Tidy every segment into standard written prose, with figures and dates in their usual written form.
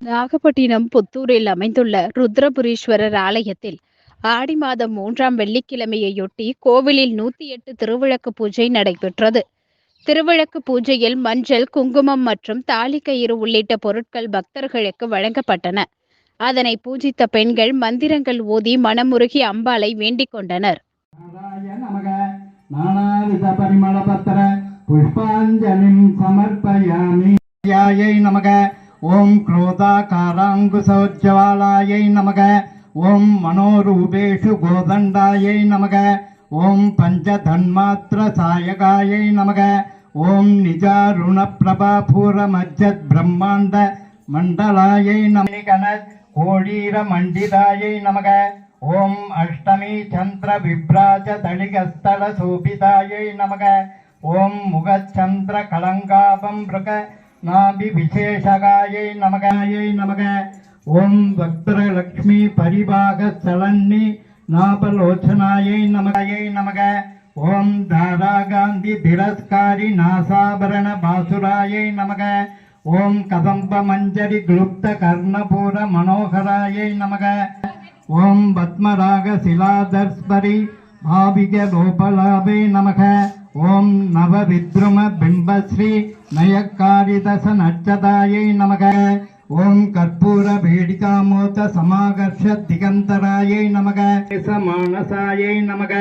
நாகப்பட்டினம் புத்தூரில் அமைந்துள்ள ருத்ரபுரீஸ்வரர் ஆலயத்தில் ஆடி மாதம் 3ஆம் வெள்ளிக்கிழமையொட்டி கோவிலில் 108 திருவிளக்கு பூஜை நடைபெற்றது. திருவிளக்கு பூஜையில் மஞ்சள், குங்குமம் மற்றும் தாலிக்கயிறு உள்ளிட்ட பொருட்கள் பக்தர்களுக்கு வழங்கப்பட்டன. அதனை பூஜித்த பெண்கள் மந்திரங்கள் ஓதி மனமுருகி அம்பாளை வேண்டிக் கொண்டனர். ओम क्रोधाकारांकुशोज्ज्वालायै नमः। ओम मनोरूपेषु गोदण्डायै नमः। ओम पंचधन्मात्रसायकायै नमः। ओम निजारुणप्रभापूरमज्जद्ब्रह्माण्ड मण्डलायै नमः। कोडीरमण्डितायै नमः। ओम अष्टमी चंद्र विभ्राज दलिकस्थल शोभितायै नमः। ओम मुखचंद्र कलंकापं मृग नाभि विशेषगायै नमः। ओम वक्त्रलक्ष्मी परिभाग स्थलन्नि नापलोचनायै नमः। ओम धारागांधि तिरस्कारी नासाभरण बासुरायै नमः। ओम कदंब मंजरी ग्लुप्त कर्णपूर मनोहरायै नमः। ओम पद्मराग शिलाधर्स्परि भाविक लोपलाभे नमः। ओम नवविद्रुम बिंबश्री नयकारिदस नक्षदायै नमः। ओम कर्पूर भेडिकामोत समाकर्ष दिगंतरायै नमः। मानसायै नमः।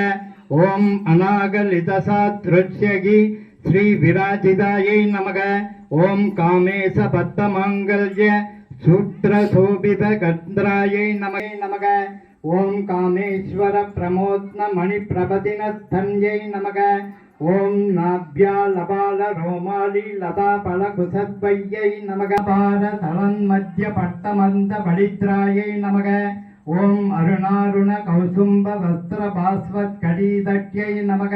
ओम अनागलितसादृश्यगी श्री विराजितायै नमः। ओम कामेश बद्धमांगल्य सूत्र शोभित गंध्रायै नमः। ओम कामेश्वर प्रमोदन मणिप्रभदिन स्तन्यै नमः। ओम नाभ्या लबाल रोमाली लता फलकुशद्वय्यै नमः। तलन्मध्य पट्टमन्द बलिद्रायै नमः। ओम अरुणारुण कौसुम्ब वस्त्र भास्वत् कड़ीदट्यै नमः।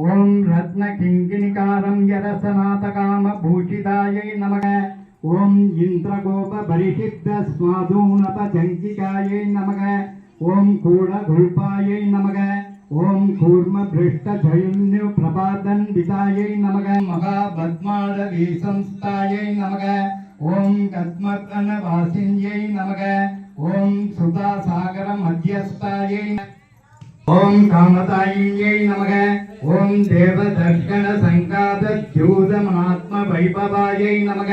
ओम रत्न किंकिणिकारं यरसनाथकाम भूषितायै नमः। ओम इंद्रगोप परिषिद्ध स्वादूनत जंकिकायै नमः। ओम कूड़गुल्पायै नमः। ओम कूर्म भ्रष्ट जयुन्य प्रभादन विदायै नमः। महाभद्माल विसंस्थायै नमः। ओम कद्मर्दन वासिन्यै नमः। ओम सुधा सागर मध्यस्थायै। ओम कामतायै नमः। ओम देवदर्शन संघात द्यूतमात्म वैभवायै नमः।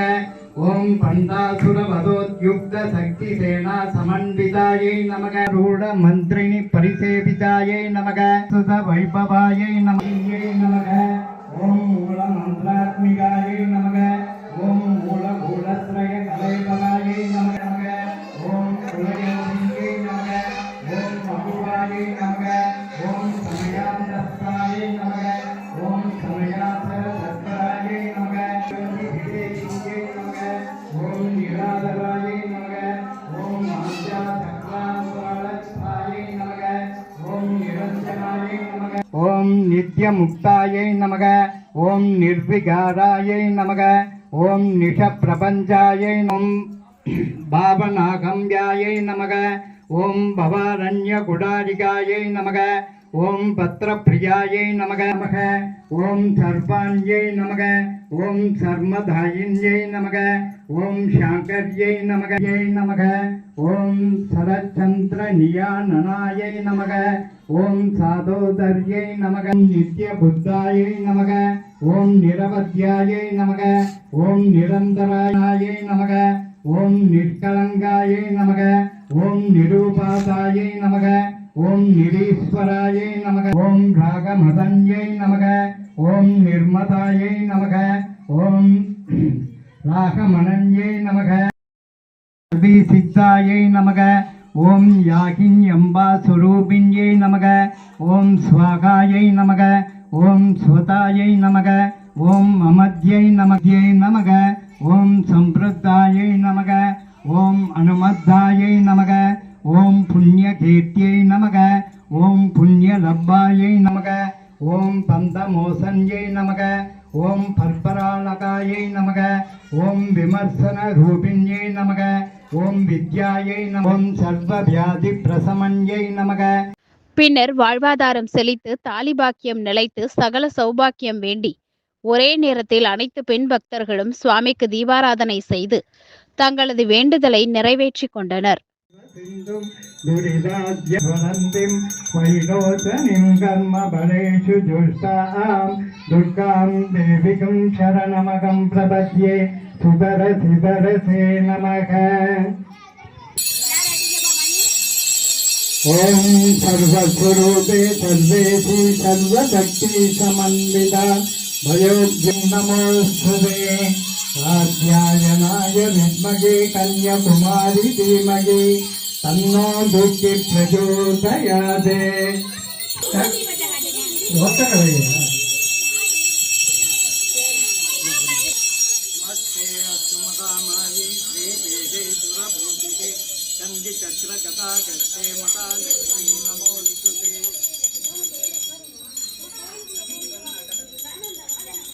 ओम पंडासुर वधोद्युक्त शक्ति सेना समन्वितायै नमः। रूढ़ मंत्रिणी परिसेवितायै नमः। सुध वैभवायै नमः। ओम मूल मंत्रात्मिकायै नमः। ओम मूल गूढ़त्रय कलैबलायै नमः। ओम कुलयोगिन्यै नमः। ओम मधुवायै नमः। ओम समयान्तस्तायै नमः। ओम समयासर सत्करायै नमः। ओम निराधरायै नमः। ओम आद्या चक्रांतरालक्षायै नमः। ओम निरंजनायै नमः। ओम नित्यमुक्तायै नमः। ओम निर्विकारायै नमः। ओम निशप्रपञ्चायै नमः। भावनागम्यायै नमः। ओम भवारण्यकुडारिकायै नमः। ओम पत्रप्रियायै नमः। ओम सर्वाण्यै नमः। ओम सर्वदायिन्यै नमः। ओम शांकर्यै नमः। ओम शरच्चंद्र नियाननायै नमः। ओम साधोदर्यै नमः। नित्यबुद्धायै नमः। ओम निरवध्यायै नमः। ओम निरंतरायै नमः। ओम निष्कलंकायै नमः। ओम निरूपातायै नमः। ओम निरीश्वरायै नमः। ओम रागमदन्यै नमः। ओम निर्मतायै नमः। ओम रागमनन्यै नमः। सिद्धायै नमः। ओम यागिन्यम्बा स्वरूपिण्यै नमः। ओम स्वाहायै नमः। ओम स्वतायै नमः। ओम अमध्यै नमः। ओम संवृद्धायै नमः। ओम अनुमद्धायै नमः। ओम पुण्यकीर्त्यै नमः। ओम पुण्यलब्धायै नमः। ओम पंदमोसन्यै नमः। ओम पर्परालकायै नमः। ओम विमर्शन रूपिण्यै नमः। ओम विद्यायै नमः। ओम सर्वव्याधि प्रशमन्यै नमः। பின்னர் வாழ்வாதாரம் செழித்து தாலி பாக்கியம் நிலைத்து சகல சௌபாக்கியம் வேண்டி ஒரே நேரத்தில் அனைத்து பெண் பக்தர்களும் சுவாமிக்கு தீபாராதனை செய்து தங்களது வேண்டுதலை நிறைவேற்றிக் கொண்டனர். सिन्धुं दुरिताद्यवनन्तिं वैरोचनीं कर्मफलेषु जुष्टां दुर्गां देविकं शरणमहं प्रपद्ये सुदरसिदरसे नमः। ॐ सर्वस्वरूपे सर्वेषु सर्वशक्ति समन्विता भयोज्ञं नमोऽस्तुते। कात्यायनाय विद्महे कन्याकुमारी धीमहि तन्नो दुःखि प्रचोदयात्। नमस्ते अस्तु महामाये श्रीपीठे सुरभूषिते चण्डिचक्रगतागस्ते महालक्ष्मी नमोऽस्तुते।